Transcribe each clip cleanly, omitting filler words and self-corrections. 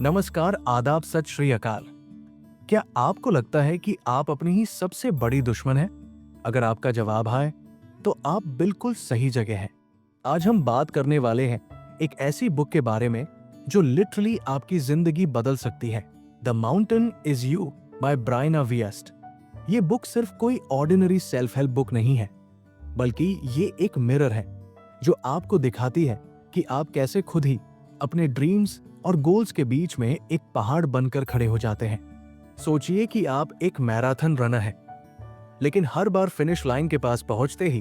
नमस्कार, आदाब, सत श्री अकाल। क्या आपको लगता है कि आप अपनी ही सबसे बड़ी दुश्मन हैं? अगर आपका जवाब है, तो आप बिल्कुल सही जगह हैं। आज हम बात करने वाले हैं एक ऐसी बुक के बारे में जो लिटरली आपकी जिंदगी बदल सकती है। The mountain is you by Brian Wiest. ये बुक सिर्फ कोई ऑर्डिनरी सेल्फ हेल्प बुक नहीं है, बल्कि ये एक मिरर है जो आपको दिखाती है कि आप कैसे खुद ही अपने ड्रीम्स और गोल्स के बीच में एक पहाड़ बनकर खड़े हो जाते हैं। सोचिए कि आप एक मैराथन रनर हैं, लेकिन हर बार फिनिश लाइन के पास पहुंचते ही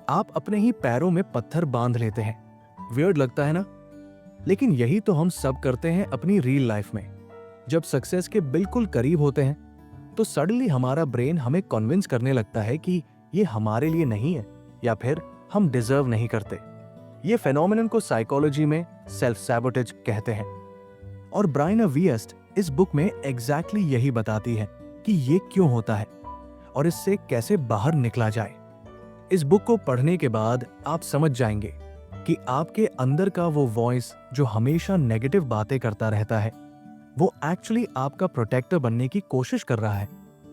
आप अपने ही पैरों में पत्थर बांध लेते हैं। वियर्ड लगता है ना? लेकिन यही तो हम सब करते हैं अपनी रियल लाइफ में। जब सक्सेस के बिल्कुल करीब होते हैं तो सडनली हमारा ब्रेन हमें कन्विंस करने लगता है कि ये हमारे लिए नहीं है या फिर हम डिजर्व नहीं करते। ये फेनोमेनन को साइकोलॉजी में सेल्फ सैबोटेज कहते हैं और ब्रायन वियस्ट इस बुक में एग्जैक्टली यही बताती है कि ये क्यों होता है और इससे कैसे बाहर निकला जाए। इस बुक को पढ़ने के बाद आप समझ जाएंगे कि आपके अंदर का वो वॉइस जो हमेशा नेगेटिव बातें करता रहता है, वो एक्चुअली आपका प्रोटेक्टर बनने की कोशिश कर रहा है,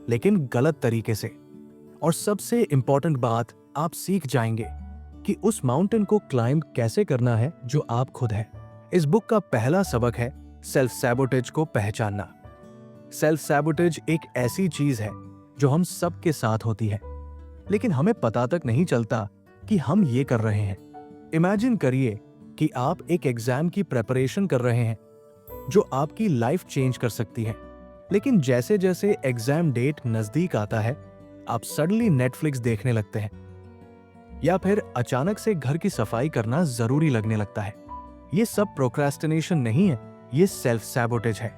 लेकिन गलत तरीके से। और सबसे इंपॉर्टेंट बात, आप सीख जाएंगे कि उस माउंटेन को क्लाइंब कैसे करना है जो आप खुद हैं। इस बुक का पहला सबक है सेल्फ सैबोटेज को पहचानना। सेल्फ सैबोटेज एक ऐसी चीज है जो हम सबके साथ होती है, लेकिन हमें पता तक नहीं चलता कि हम ये कर रहे हैं। इमेजिन करिए कि आप एक एग्जाम की प्रिपरेशन कर रहे हैं जो आपकी लाइफ चेंज कर सकती है, लेकिन जैसे जैसे एग्जाम डेट नजदीक आता है आप सडनली नेटफ्लिक्स देखने लगते हैं या फिर अचानक से घर की सफाई करना जरूरी लगने लगता है। ये सब प्रोक्रेस्टिनेशन नहीं है, ये सेल्फ सैबोटेज है।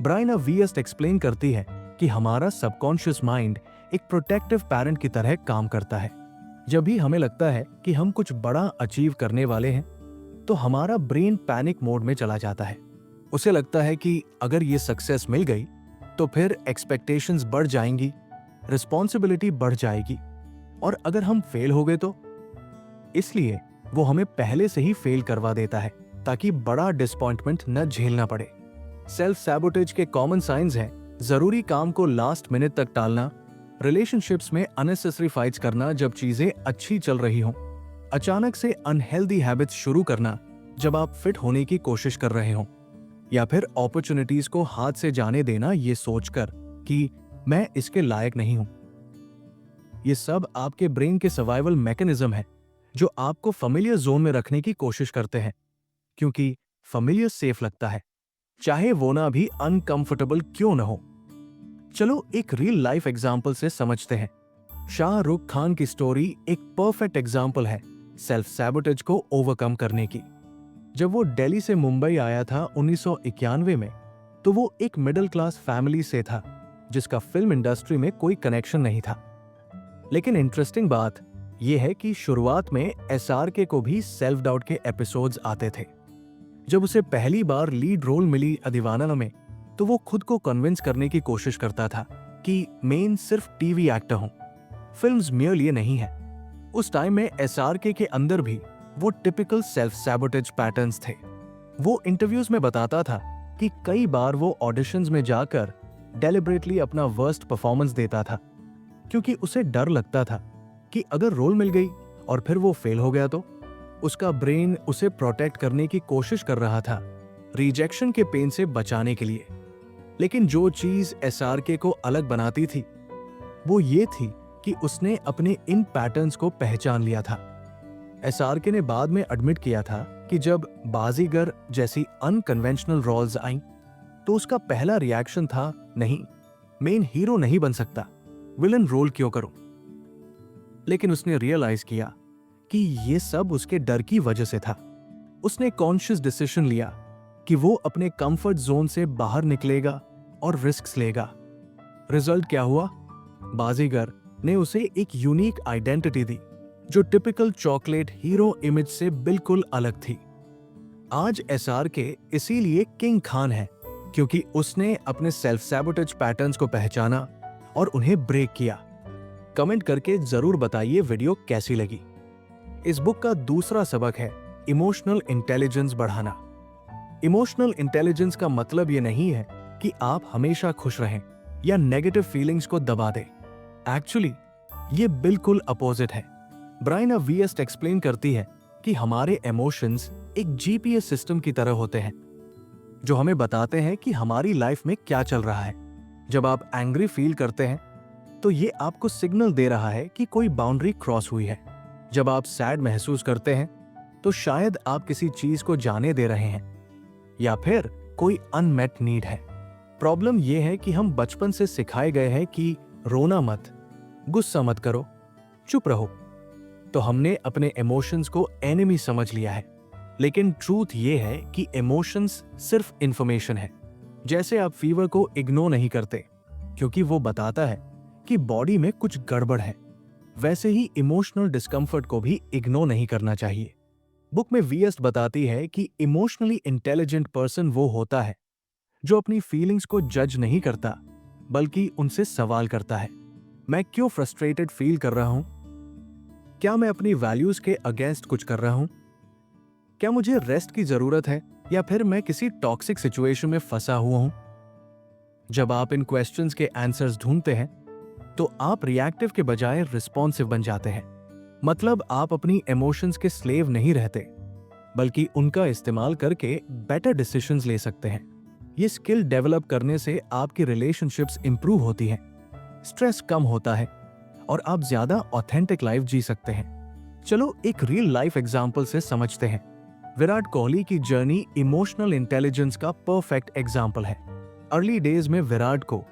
ब्रायन वियस्ट एक्सप्लेन करती है कि हमारा सबकॉन्शियस माइंड एक प्रोटेक्टिव पेरेंट की तरह काम करता है। जब भी हमें लगता है कि हम कुछ बड़ा अचीव करने वाले हैं तो हमारा ब्रेन पैनिक मोड में चला जाता है। उसे लगता है कि अगर ये सक्सेस मिल गई तो फिर एक्सपेक्टेशंस बढ़ जाएंगी, रिस्पॉन्सिबिलिटी बढ़ जाएगी, और अगर हम फेल हो गए तो। इसलिए वो हमें पहले से ही फेल करवा देता है ताकि बड़ा डिसअपॉइंटमेंट न झेलना पड़े। सेल्फ सैबोटेज के कॉमन साइंस हैं जरूरी काम को लास्ट मिनट तक टालना, रिलेशनशिप्स में अननेसेसरी फाइट्स करना जब चीजें अच्छी चल रही हों, अचानक से अनहेल्दी हैबिट्स शुरू करना जब आप फिट होने की कोशिश कर रहे हों, या फिर अपॉर्चुनिटीज को हाथ से जाने देना ये सोचकर कि मैं इसके लायक नहीं हूं। ये सब आपके ब्रेन के सर्वाइवल मैकेनिज्म है जो आपको फेमिलियर जोन में रखने की कोशिश करते हैं, क्योंकि फेमिलियर सेफ लगता है, चाहे वो ना भी अनकंफर्टेबल क्यों न हो। चलो एक रियल लाइफ एग्जांपल से समझते हैं। शाहरुख खान की स्टोरी एक परफेक्ट एग्जांपल है सेल्फ सैबोटेज को ओवरकम करने की। जब वो दिल्ली से मुंबई आया था 1991 में, तो वो एक मिडिल क्लास फैमिली से था जिसका फिल्म इंडस्ट्री में कोई कनेक्शन नहीं था। लेकिन इंटरेस्टिंग बात यह है कि शुरुआत में एसआरके को भी सेल्फ डाउट के एपिसोड्स आते थे। जब उसे पहली बार लीड रोल मिली अधिवानल में, तो वो खुद को कन्विंस करने की कोशिश करता था कि मेन सिर्फ टीवी एक्टर हूं, फिल्म्स मेरे लिए नहीं है। उस टाइम में एसआरके के अंदर भी वो टिपिकल सेल्फ सैबोटेज पैटर्न्स थे। वो इंटरव्यूज में बताता था कि कई बार वो ऑडिशंस में जाकर डेलिबरेटली अपना वर्स्ट परफॉर्मेंस देता था, क्योंकि उसे डर लगता था कि अगर रोल मिल गई और फिर वो फेल हो गया तो। उसका ब्रेन उसे प्रोटेक्ट करने की कोशिश कर रहा था, रिजेक्शन के पेन से बचाने के लिए। लेकिन जो चीज एसआरके को अलग बनाती थी वो ये थी कि उसने अपने इन पैटर्न्स को पहचान लिया था। एसआरके ने बाद में एडमिट किया था कि जब बाजीगर जैसी अनकन्वेंशनल रोल्स आईं, तो उसका पहला रिएक्शन था, नहीं, मेन हीरो नहीं बन सकता, विलन रोल क्यों करूं। लेकिन उसने रियलाइज किया कि ये सब उसके डर की वजह से था। उसने कॉन्शियस डिसीजन लिया कि वो अपने कंफर्ट जोन से बाहर निकलेगा और रिस्क्स लेगा। रिजल्ट क्या हुआ? बाजीगर ने उसे एक यूनिक आइडेंटिटी दी जो टिपिकल चॉकलेट हीरो इमेज से बिल्कुल अलग थी। आज एसआरके इसीलिए किंग खान है, क्योंकि उसने अपने सेल्फ सैबोटेज पैटर्न्स को पहचाना और उन्हें ब्रेक किया। कमेंट करके जरूर बताइए वीडियो कैसी लगी। इस बुक का दूसरा सबक है इमोशनल इंटेलिजेंस बढ़ाना। इमोशनल इंटेलिजेंस का मतलब ये नहीं है कि आप हमेशा खुश रहें या नेगेटिव फीलिंग्स को दबा दें। एक्चुअली ये बिल्कुल अपोजिट है। ब्रायना वीएस्ट एक्सप्लेन करती है कि हमारे इमोशंस एक जीपीएस सिस्टम की तरह होते हैं जो हमें बताते हैं कि हमारी लाइफ में क्या चल रहा है। जब आप एंग्री फील करते हैं तो ये आपको सिग्नल दे रहा है कि कोई बाउंड्री क्रॉस हुई है। जब आप सैड महसूस करते हैं तो शायद आप किसी चीज को जाने दे रहे हैं या फिर कोई अनमेट नीड है। प्रॉब्लम यह है कि हम बचपन से सिखाए गए हैं कि रोना मत, गुस्सा मत करो, चुप रहो। तो हमने अपने इमोशंस को एनिमी समझ लिया है। लेकिन ट्रूथ ये है कि इमोशंस सिर्फ इंफॉर्मेशन है। जैसे आप फीवर को इग्नोर नहीं करते क्योंकि वो बताता है कि बॉडी में कुछ गड़बड़ है, वैसे ही इमोशनल डिस्कम्फर्ट को भी इग्नोर नहीं करना चाहिए। बुक में वीएस्ट बताती है कि इमोशनली इंटेलिजेंट पर्सन वो होता है जो अपनी फीलिंग्स को जज नहीं करता बल्कि उनसे सवाल करता है। मैं क्यों फ्रस्ट्रेटेड फील कर रहा हूं? क्या मैं अपनी वैल्यूज के अगेंस्ट कुछ कर रहा हूं? क्या मुझे रेस्ट की जरूरत है या फिर मैं किसी टॉक्सिक सिचुएशन में फंसा हुआ हूं? जब आप इन क्वेश्चंस के आंसर्स ढूंढते हैं तो आप रिएक्टिव के बजाय रिस्पॉन्सिव बन जाते हैं। मतलब आप अपनी इमोशंस के स्लेव नहीं रहते बल्कि उनका इस्तेमाल करके बेटर डिसीजंस ले सकते हैं। ये स्किल डेवलप करने से आपकी रिलेशनशिप्स इंप्रूव होती हैं, स्ट्रेस कम होता है और आप ज्यादा ऑथेंटिक लाइफ जी सकते हैं। चलो एक रियल लाइफ एग्जांपल से समझते हैं। विराट कोहली की जर्नी इमोशनल इंटेलिजेंस का परफेक्ट एग्जांपल है। अर्ली डेज में विराट को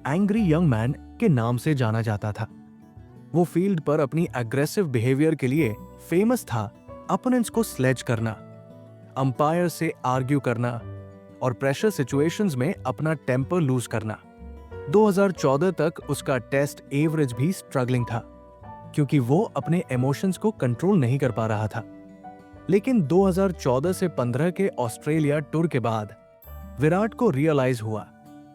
एंग्री यंग मैन के नाम से जाना जाता था। वो फील्ड पर अपनी एग्रेसिव बिहेवियर के लिए फेमस था। अपोनेंट्स को स्लेज करना, अंपायर से आर्ग्यू करना और प्रेशर सिचुएशंस में अपना टेम्पर लूज करना। 2014 तक उसका टेस्ट एवरेज भी स्ट्रगलिंग था क्योंकि वो अपने इमोशंस को कंट्रोल नहीं कर पा रहा था। लेकिन 2014 से 15 के ऑस्ट्रेलिया टूर के बाद विराट को रियलाइज हुआ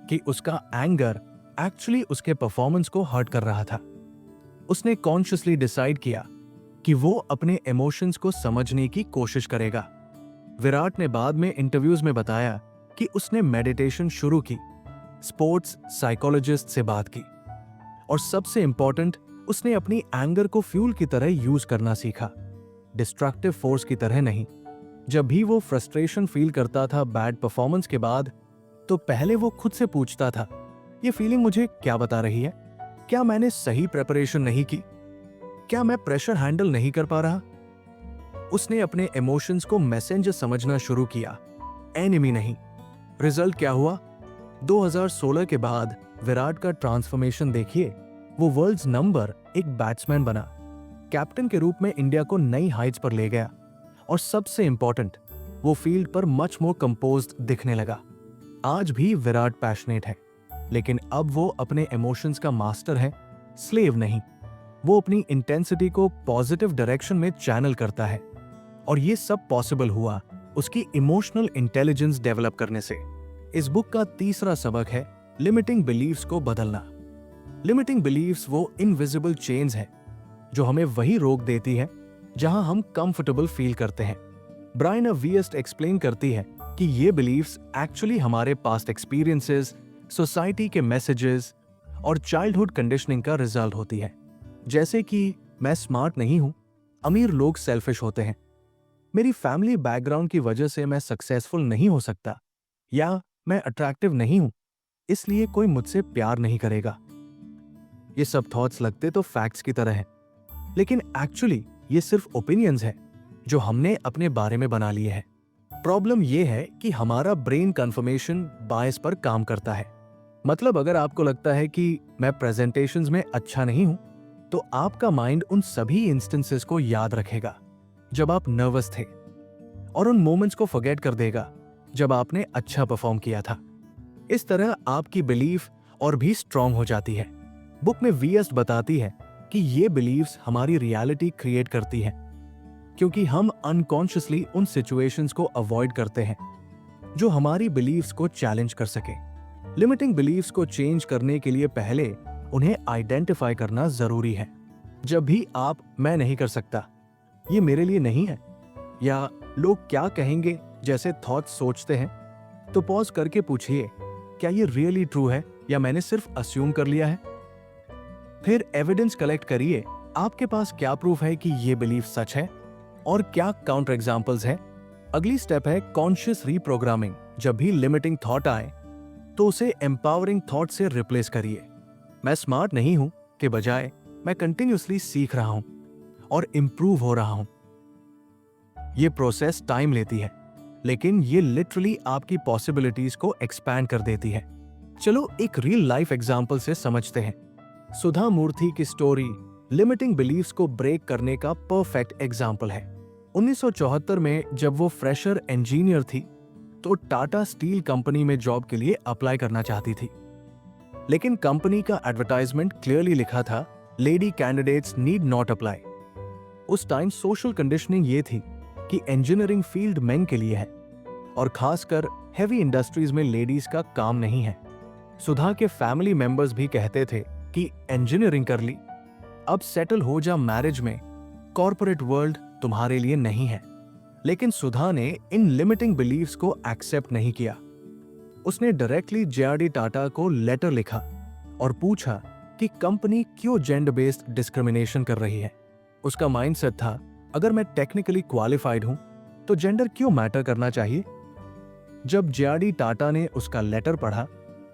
कि उसका एंगर एक्चुअली उसके परफॉर्मेंस को हर्ट कर रहा था। उसने कॉन्शियसली डिसाइड किया कि वो अपने इमोशंस को समझने की कोशिश करेगा। विराट ने बाद में इंटरव्यूज में बताया कि उसने मेडिटेशन शुरू की, स्पोर्ट्स साइकोलॉजिस्ट से बात की और सबसे इंपॉर्टेंट, उसने अपनी एंगर को फ्यूल की तरह यूज करना सीखा, डिस्ट्रक्टिव फोर्स की तरह नहीं। जब भी वो फ्रस्ट्रेशन फील करता था बैड परफॉर्मेंस के बाद, तो पहले वो खुद से पूछता था, ये फीलिंग मुझे क्या बता रही है? क्या मैंने सही प्रिपरेशन नहीं की? क्या मैं प्रेशर हैंडल नहीं कर पा रहा? उसने अपने इमोशंस को मैसेंजर समझना शुरू किया, एनिमी नहीं। रिजल्ट क्या हुआ? 2016 के बाद विराट का ट्रांसफॉर्मेशन देखिए। वो वर्ल्ड्स नंबर 1 बैट्समैन बना, कैप्टन के रूप में इंडिया को नई हाइट्स पर ले गया और सबसे इंपॉर्टेंट, वो फील्ड पर मच मोर कंपोज्ड दिखने लगा। आज भी विराट पैशनेट है, लेकिन अब वो अपने इमोशंस का मास्टर है, स्लेव नहीं। वो अपनी इंटेंसिटी को पॉजिटिव डायरेक्शन में चैनल करता है और ये सब पॉसिबल हुआ उसकी इमोशनल इंटेलिजेंस डेवलप करने से। इस बुक का तीसरा सबक है लिमिटिंग बिलीव्स को बदलना। लिमिटिंग बिलीव्स वो इनविजिबल चेन्स है जो हमें वही रोक देती है जहां हम कंफर्टेबल फील करते हैं। ब्रायना वीएस्ट एक्सप्लेन करती है कि ये बिलीव्स एक्चुअली हमारे पास्ट एक्सपीरियंसेस, सोसाइटी के मैसेजेस और चाइल्डहुड कंडीशनिंग का रिजल्ट होती है। जैसे कि मैं स्मार्ट नहीं हूं, अमीर लोग सेल्फिश होते हैं, मेरी फैमिली बैकग्राउंड की वजह से मैं सक्सेसफुल नहीं हो सकता, या मैं अट्रैक्टिव नहीं हूं इसलिए कोई मुझसे प्यार नहीं करेगा। ये सब थॉट्स लगते तो फैक्ट्स की तरह हैं, लेकिन एक्चुअली ये सिर्फ ओपिनियंस हैं जो हमने अपने बारे में बना लिए हैं। प्रॉब्लम ये है कि हमारा ब्रेन कंफर्मेशन बायस पर काम करता है। मतलब अगर आपको लगता है कि मैं प्रेजेंटेशंस में अच्छा नहीं हूं, तो आपका माइंड उन सभी इंस्टेंसेस को याद रखेगा जब आप नर्वस थे और उन मोमेंट्स को फॉरगेट कर देगा जब आपने अच्छा परफॉर्म किया था। इस तरह आपकी बिलीफ और भी स्ट्रांग हो जाती है। बुक में वीएस्ट बताती है कि ये बिलीव्स हमारी रियलिटी क्रिएट करती हैं क्योंकि हम अनकॉन्शियसली उन सिचुएशंस को अवॉइड करते हैं जो हमारी बिलीव्स को चैलेंज कर सके। लिमिटिंग बिलीव्स को चेंज करने के लिए पहले उन्हें आइडेंटिफाई करना जरूरी है। जब भी आप मैं नहीं कर सकता, ये मेरे लिए नहीं है, या लोग क्या कहेंगे जैसे थॉट्स सोचते हैं तो पॉज करके पूछिए, क्या ये रियली ट्रू है या मैंने सिर्फ अस्यूम कर लिया है? फिर एविडेंस कलेक्ट करिए, आपके पास क्या प्रूफ है कि ये बिलीफ सच है और क्या काउंटर एग्जांपल्स हैं। अगली स्टेप है कॉन्शियस रीप्रोग्रामिंग। जब भी लिमिटिंग थॉट आए तो उसे एम्पावरिंग थॉट से रिप्लेस करिए। मैं स्मार्ट नहीं हूं के बजाय मैं कंटिन्यूअसली सीख रहा हूं और इंप्रूव हो रहा हूं। ये प्रोसेस टाइम लेती है, लेकिन ये लिटरली आपकी पॉसिबिलिटीज को एक्सपैंड कर देती है। चलो एक रियल लाइफ एग्जांपल से समझते हैं। सुधा मूर्ति की स्टोरी लिमिटिंग बिलीफ्स को ब्रेक करने का परफेक्ट एग्जांपल है। 1974 में जब वो फ्रेशर इंजीनियर थी तो टाटा स्टील कंपनी में जॉब के लिए अप्लाई करना चाहती थी, लेकिन कंपनी का एडवर्टाइजमेंट क्लियरली लिखा था, lady candidates need not apply. उस टाइम सोशल कंडीशनिंग ये थी कि इंजीनियरिंग फील्ड मेन के लिए है और खासकर हेवी इंडस्ट्रीज में लेडीज का काम नहीं है। सुधा के फैमिली मेंबर्स भी कहते थे कि इंजीनियरिंग कर ली, अब सेटल हो जा मैरिज में, कॉर्पोरेट वर्ल्ड तुम्हारे लिए नहीं है। लेकिन सुधा ने इन लिमिटिंग बिलीव्स को एक्सेप्ट नहीं किया। उसने डायरेक्टली जेआरडी टाटा को लेटर लिखा और पूछा कि कंपनी क्यों जेंडर बेस्ड डिस्क्रिमिनेशन कर रही है। उसका माइंडसेट था, अगर मैं टेक्निकली क्वालिफाइड हूं तो जेंडर क्यों मैटर करना चाहिए। जब जेआरडी टाटा ने उसका लेटर पढ़ा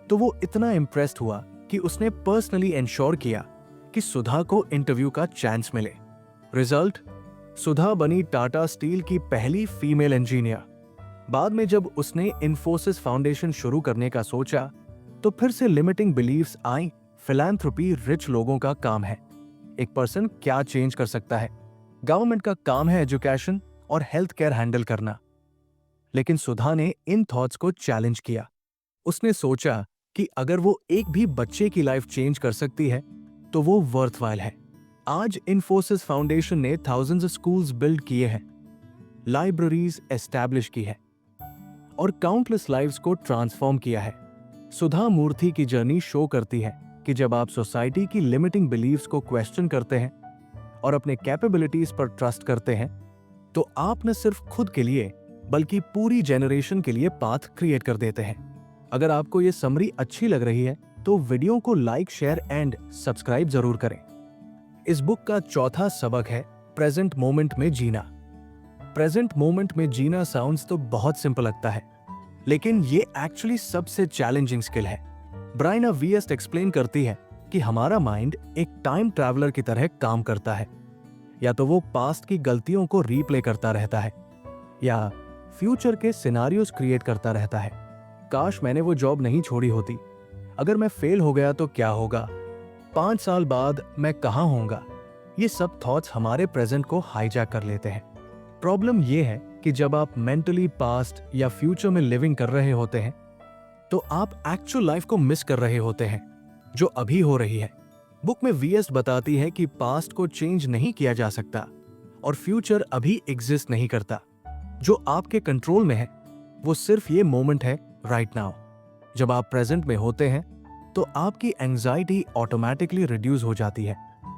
तो वो इतना इम्प्रेस्ड हुआ कि उसने पर्सनली इंश्योर किया कि सुधा को इंटरव्यू का चांस मिले। रिजल्ट, सुधा बनी टाटा स्टील की पहली फीमेल इंजीनियर। बाद में जब उसने इन्फोसिस फाउंडेशन शुरू करने का सोचा तो फिर से लिमिटिंग बिलीव्स आई। फिलैंथ्रोपी रिच लोगों का काम है, एक पर्सन क्या चेंज कर सकता है। गवर्नमेंट का काम है एजुकेशन और हेल्थ केयर हैंडल करना। लेकिन सुधा ने इन थॉट्स को चैलेंज किया। उसने सोचा कि अगर वो एक भी बच्चे की लाइफ चेंज कर सकती है तो वो वर्थवाइल है। आज इन्फोसिस फाउंडेशन ने थाउजेंड्स ऑफ स्कूल्स बिल्ड किए हैं, लाइब्रेरीज एस्टैब्लिश की है और काउंटलेस लाइव्स को ट्रांसफॉर्म किया है। सुधा मूर्ति की जर्नी शो करती है कि जब आप सोसाइटी की लिमिटिंग बिलीव्स को क्वेश्चन करते हैं और अपने कैपेबिलिटीज पर ट्रस्ट करते हैं तो आप न सिर्फ खुद के लिए बल्कि पूरी जनरेशन के लिए पाथ क्रिएट कर देते हैं। अगर आपको ये समरी अच्छी लग रही है तो वीडियो को लाइक, शेयर एंड सब्सक्राइब जरूर करें। इस बुक का चौथा सबक है प्रेजेंट मोमेंट में जीना। प्रेजेंट मोमेंट में जीना साउंड्स तो बहुत सिंपल लगता है, लेकिन ये एक्चुअली सबसे चैलेंजिंग स्किल है। ब्रायना वीएस्ट एक्सप्लेन करती है कि हमारा माइंड एक टाइम ट्रैवलर की तरह काम करता है। या तो वो पास्ट की गलतियों को रीप्ले करता रहता है या फ्यूचर के सिनारियोज क्रिएट करता रहता है। काश मैंने वो जॉब नहीं छोड़ी होती, अगर मैं फेल हो गया तो क्या होगा, 5 साल बाद मैं कहां होऊंगा। ये सब थॉट्स हमारे प्रेजेंट को हाईजैक कर लेते हैं। प्रॉब्लम ये है कि जब आप मेंटली पास्ट या फ्यूचर में लिविंग कर रहे होते हैं तो आप एक्चुअल लाइफ को मिस कर रहे होते हैं जो अभी हो रही है। बुक में वीएस बताती है कि पास्ट को चेंज नहीं किया जा सकता और फ्यूचर अभी एग्जिस्ट नहीं करता। जो आपके कंट्रोल में है वो सिर्फ ये मोमेंट है, राइट नाउ। जब आप प्रेजेंट में होते हैं तो आपकी एंजाइटी ऑटोमेटिकली रिड्यूस हो जाती है,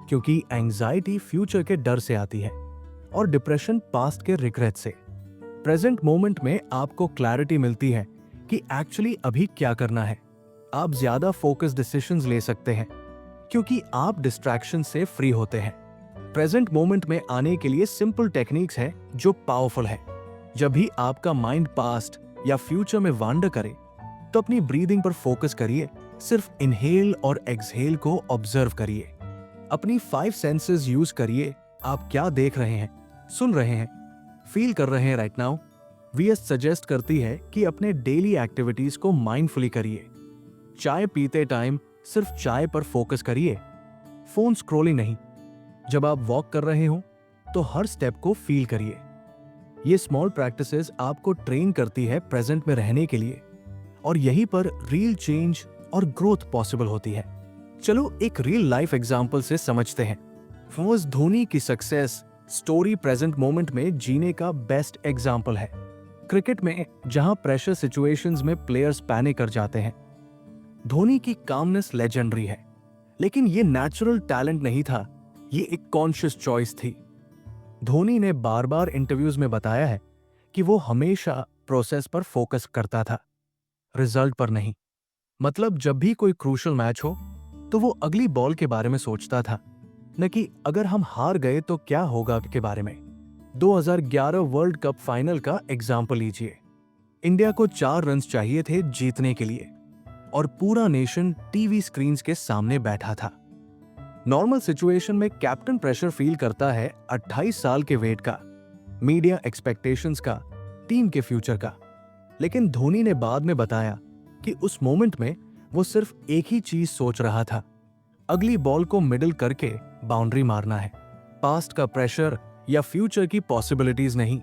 क्योंकि एंजाइटी फ्यूचर के डर से आती है और डिप्रेशन पास्ट के रिग्रेट से। प्रेजेंट मोमेंट में आपको क्लैरिटी मिलती है कि एक्चुअली अभी क्या करना है। आप ज्यादा फोकस डिसीजंस ले सकते हैं क्योंकि आप डिस्ट्रैक्शन से फ्री होते हैं। प्रेजेंट मोमेंट में आने के लिए सिंपल टेक्निक्स है जो पावरफुल है। जब भी आपका माइंड पास्ट या फ्यूचर में वांडर करे तो अपनी ब्रीदिंग पर फोकस करिए। सिर्फ इनहेल और एक्सहेल को ऑब्जर्व करिए। अपनी 5 सेंसेस यूज करिए। आप क्या देख रहे हैं, सुन रहे हैं, फील कर रहे हैं राइट नाउ। वीएस सजेस्ट करती है कि अपने डेली एक्टिविटीज को माइंडफुली करिए। चाय पीते टाइम सिर्फ चाय पर फोकस करिए, फोन स्क्रॉलिंग नहीं। जब आप वॉक कर रहे हो तो हर स्टेप को फील करिए। ये स्मॉल प्रैक्टिसेस आपको ट्रेन करती है प्रेजेंट में रहने के लिए और यहीं पर रियल चेंज और ग्रोथ पॉसिबल होती है। चलो एक रियल लाइफ एग्जांपल से समझते हैं। एमएस धोनी की सक्सेस स्टोरी प्रेजेंट मोमेंट में जीने का बेस्ट एग्जांपल है। क्रिकेट में जहां प्रेशर सिचुएशंस में प्लेयर्स पैनिक कर जाते हैं, धोनी की कामनेस लेजेंडरी है। लेकिन ये नेचुरल टैलेंट नहीं था, ये एक कॉन्शियस चॉइस थी। धोनी ने बार बार इंटरव्यूज में बताया है कि वो हमेशा प्रोसेस पर फोकस करता था, रिजल्ट पर नहीं। मतलब जब भी कोई क्रूशल मैच हो तो वो अगली बॉल के बारे में सोचता था, न कि अगर हम हार गए तो क्या होगा के बारे में। 2011 वर्ल्ड कप फाइनल का एग्जाम्पल लीजिए। इंडिया को 4 रन चाहिए थे जीतने के लिए और पूरा नेशन टीवी स्क्रीन के सामने बैठा था। नॉर्मल सिचुएशन में कैप्टन प्रेशर फील करता है 28 साल के वेट का, मीडिया एक्सपेक्टेशंस का, टीम के फ्यूचर का। लेकिन धोनी ने बाद में बताया कि उस मोमेंट में वो सिर्फ एक ही चीज सोच रहा था, अगली बॉल को मिडल करके बाउंड्री मारना है। पास्ट का प्रेशर या फ्यूचर की पॉसिबिलिटीज नहीं,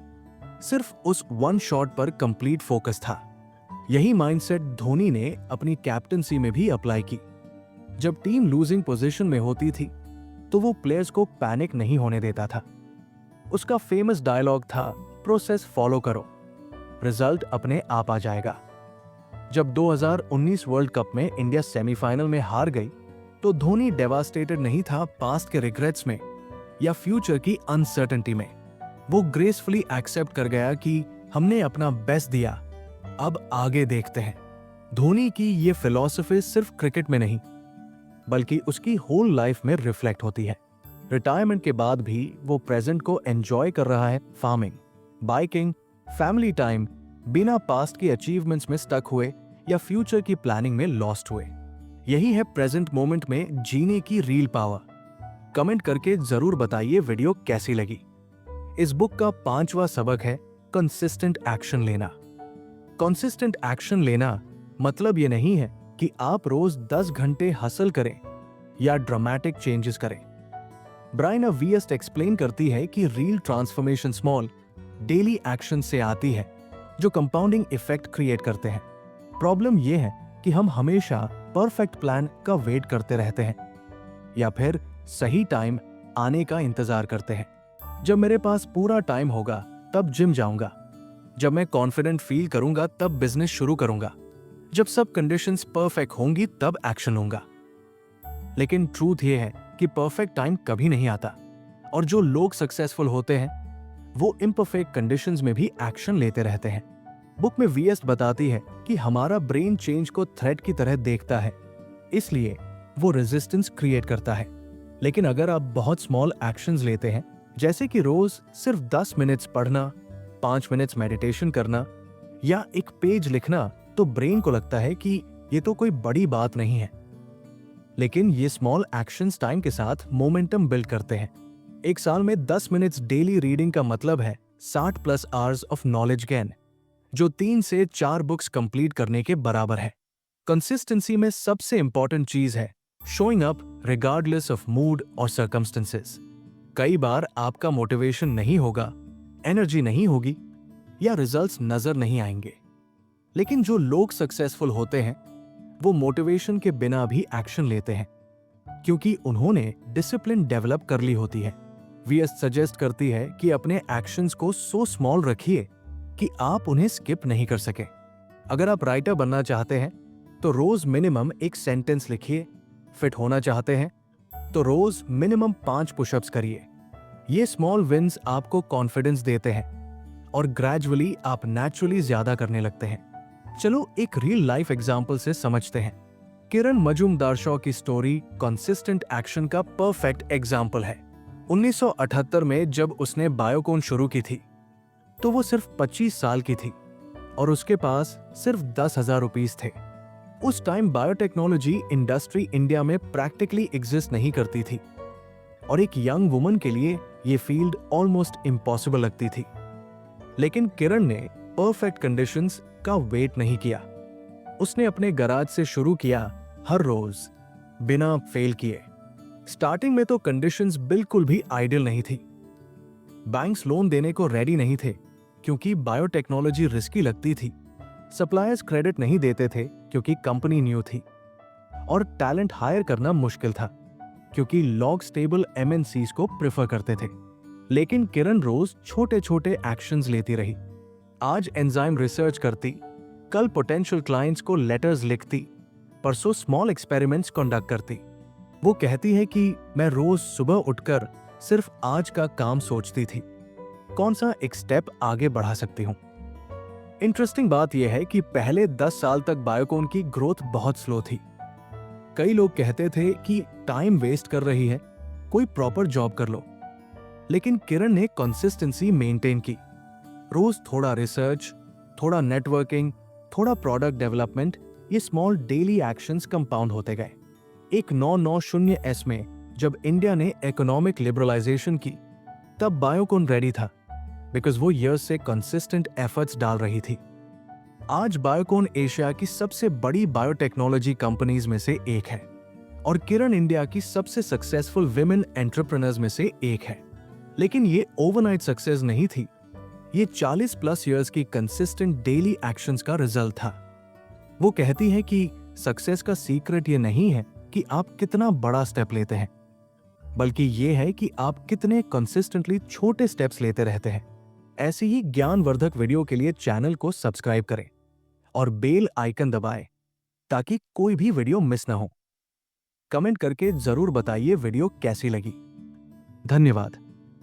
सिर्फ उस वन शॉट पर कंप्लीट फोकस था। यही माइंडसेट धोनी ने अपनी कैप्टनसी में भी अप्लाई की। जब टीम लूजिंग पोजीशन में होती थी तो वो प्लेयर्स को पैनिक नहीं होने देता था। उसका फेमस डायलॉग था, प्रोसेस फॉलो करो, रिजल्ट अपने आप आ जाएगा। जब 2019 वर्ल्ड कप में इंडिया सेमीफाइनल में हार गई तो धोनी डेवास्टेटेड नहीं था पास्ट के रिग्रेट्स में या फ्यूचर की अनसर्टेनिटी में। वो ग्रेसफुली एक्सेप्ट कर गया कि हमने अपना बेस्ट दिया, अब आगे देखते हैं। धोनी की ये फिलॉसफी सिर्फ क्रिकेट में नहीं बल्कि उसकी होल लाइफ में रिफ्लेक्ट होती है। रिटायरमेंट के बाद भी वो प्रेजेंट को एंजॉय कर रहा है, फार्मिंग, बाइकिंग, फैमिली टाइम, बिना पास्ट की अचीवमेंट्स में स्टक हुए या फ्यूचर की प्लानिंग में लॉस्ट हुए। यही है प्रेजेंट मोमेंट में जीने की रियल पावर। कमेंट करके जरूर बताइए वीडियो कैसी लगी। इस बुक का 5वां सबक है कंसिस्टेंट एक्शन लेना। कंसिस्टेंट एक्शन लेना मतलब ये नहीं है कि आप रोज 10 घंटे हसल करें या ड्रामेटिक चेंजेस करें। ब्रायना वीएस्ट एक्सप्लेन करती है कि real transformation small daily action से आती है जो कंपाउंडिंग इफेक्ट क्रिएट करते हैं। प्रॉब्लम यह है कि हम हमेशा परफेक्ट प्लान का वेट करते रहते हैं या फिर सही टाइम आने का इंतजार करते हैं। जब मेरे पास पूरा टाइम होगा तब जिम जाऊंगा, जब मैं कॉन्फिडेंट फील करूंगा तब बिजनेस शुरू करूंगा, जब सब कंडीशंस परफेक्ट होंगी तब एक्शन लूंगा। लेकिन ट्रूथ ये है कि परफेक्ट टाइम कभी नहीं आता और जो लोग सक्सेसफुल होते हैं वो इम्परफेक्ट कंडीशंस में भी एक्शन लेते रहते हैं। बुक में वीएस बताती है कि हमारा ब्रेन चेंज को थ्रेट की तरह देखता है, इसलिए वो रेजिस्टेंस क्रिएट करता है। लेकिन अगर आप बहुत स्मॉल एक्शंस लेते हैं, जैसे कि रोज सिर्फ 10 मिनट्स पढ़ना, 5 मिनट्स मेडिटेशन करना या एक पेज लिखना, तो ब्रेन को लगता है कि ये तो कोई बड़ी बात नहीं है। लेकिन ये स्मॉल एक्शंस टाइम के साथ मोमेंटम बिल्ड करते हैं। एक साल में 10 मिनट्स डेली रीडिंग का मतलब है 60+ आवर्स ऑफ नॉलेज गेन, जो 3 से 4 बुक्स कंप्लीट करने के बराबर है। कंसिस्टेंसी में सबसे इंपॉर्टेंट चीज है showing up regardless of mood और सर्कमस्टेंसेस। कई बार आपका मोटिवेशन नहीं होगा, एनर्जी नहीं होगी या रिजल्ट्स नजर नहीं आएंगे। लेकिन जो लोग सक्सेसफुल होते हैं वो मोटिवेशन के बिना भी एक्शन लेते हैं क्योंकि उन्होंने डिसिप्लिन डेवलप कर ली होती है। वीएस सजेस्ट करती है कि अपने एक्शंस को सो स्मॉल रखिए कि आप उन्हें स्किप नहीं कर सके। अगर आप राइटर बनना चाहते हैं तो रोज मिनिमम एक सेंटेंस लिखिए। फिट होना चाहते हैं तो रोज मिनिमम 5 पुशअप्स करिए। ये स्मॉल विन्स आपको कॉन्फिडेंस देते हैं और ग्रेजुअली आप नेचुरली ज्यादा करने लगते हैं। चलो एक रियल लाइफ एग्जाम्पल से समझते हैं। किरण मजूमदार शॉ की स्टोरी कंसिस्टेंट एक्शन का परफेक्ट एग्जाम्पल है। 1978 में जब उसने बायोकॉन शुरू की थी तो वो सिर्फ 25 साल की थी और उसके पास सिर्फ 10,000 रुपीस थे। उस टाइम बायोटेक्नोलॉजी इंडस्ट्री इंडिया में प्रैक्टिकली एग्जिस्ट नहीं करती थी और एक यंग वुमन के लिए ये फील्ड ऑलमोस्ट इम्पॉसिबल लगती थी। लेकिन किरण ने परफेक्ट कंडीशंस का वेट नहीं किया। उसने अपने गराज से शुरू किया, हर रोज बिना फेल किए। स्टार्टिंग में तो कंडीशंस बिल्कुल भी आइडियल नहीं थी। बैंक्स लोन देने को रेडी नहीं थे क्योंकि बायोटेक्नोलॉजी रिस्की लगती थी। सप्लायर्स क्रेडिट नहीं देते थे क्योंकि कंपनी न्यू थी और टैलेंट हायर करना मुश्किल था क्योंकि लॉग स्टेबल एमएनसीज को प्रेफर करते थे। लेकिन किरण रोज छोटे छोटे एक्शंस लेती रही। आज एंजाइम रिसर्च करती, कल पोटेंशियल क्लाइंट्स को लेटर्स लिखती, परसों स्मॉल एक्सपेरिमेंट्स कंडक्ट करती। वो कहती है कि मैं रोज सुबह उठकर सिर्फ आज का काम सोचती थी, कौन सा एक स्टेप आगे बढ़ा सकती हूँ। इंटरेस्टिंग बात यह है कि पहले 10 साल तक बायोकॉन की ग्रोथ बहुत स्लो थी। कई लोग कहते थे कि टाइम वेस्ट कर रही है, कोई प्रॉपर जॉब कर लो। लेकिन किरण ने कंसिस्टेंसी मेंटेन की। रोज थोड़ा रिसर्च, थोड़ा नेटवर्किंग, थोड़ा प्रोडक्ट डेवलपमेंट, ये स्मॉल डेली एक्शंस कंपाउंड होते गए। एक 990 में जब इंडिया ने इकोनॉमिक लिबरलाइजेशन की, तब बायोकॉन रेडी था, बिकॉज वो ईयर्स से कंसिस्टेंट एफर्ट्स डाल रही थी। आज बायोकॉन एशिया की सबसे बड़ी बायोटेक्नोलॉजी कंपनीज में से एक है और किरण इंडिया की सबसे सक्सेसफुल विमेन एंटरप्रेन्योर्स में से एक है। लेकिन ये ओवरनाइट सक्सेस नहीं थी, ये 40+ इयर्स की कंसिस्टेंट डेली एक्शंस का रिजल्ट था। वो कहती है कि सक्सेस का सीक्रेट ये नहीं है कि आप कितना बड़ा स्टेप लेते हैं, बल्कि ये है कि आप कितने कंसिस्टेंटली छोटे स्टेप्स लेते रहते हैं। ऐसी ही ज्ञानवर्धक वीडियो के लिए चैनल को सब्सक्राइब करें और बेल आइकन दबाएं ताकि कोई भी वीडियो मिस ना हो। कमेंट करके जरूर बताइए वीडियो कैसी लगी। धन्यवाद।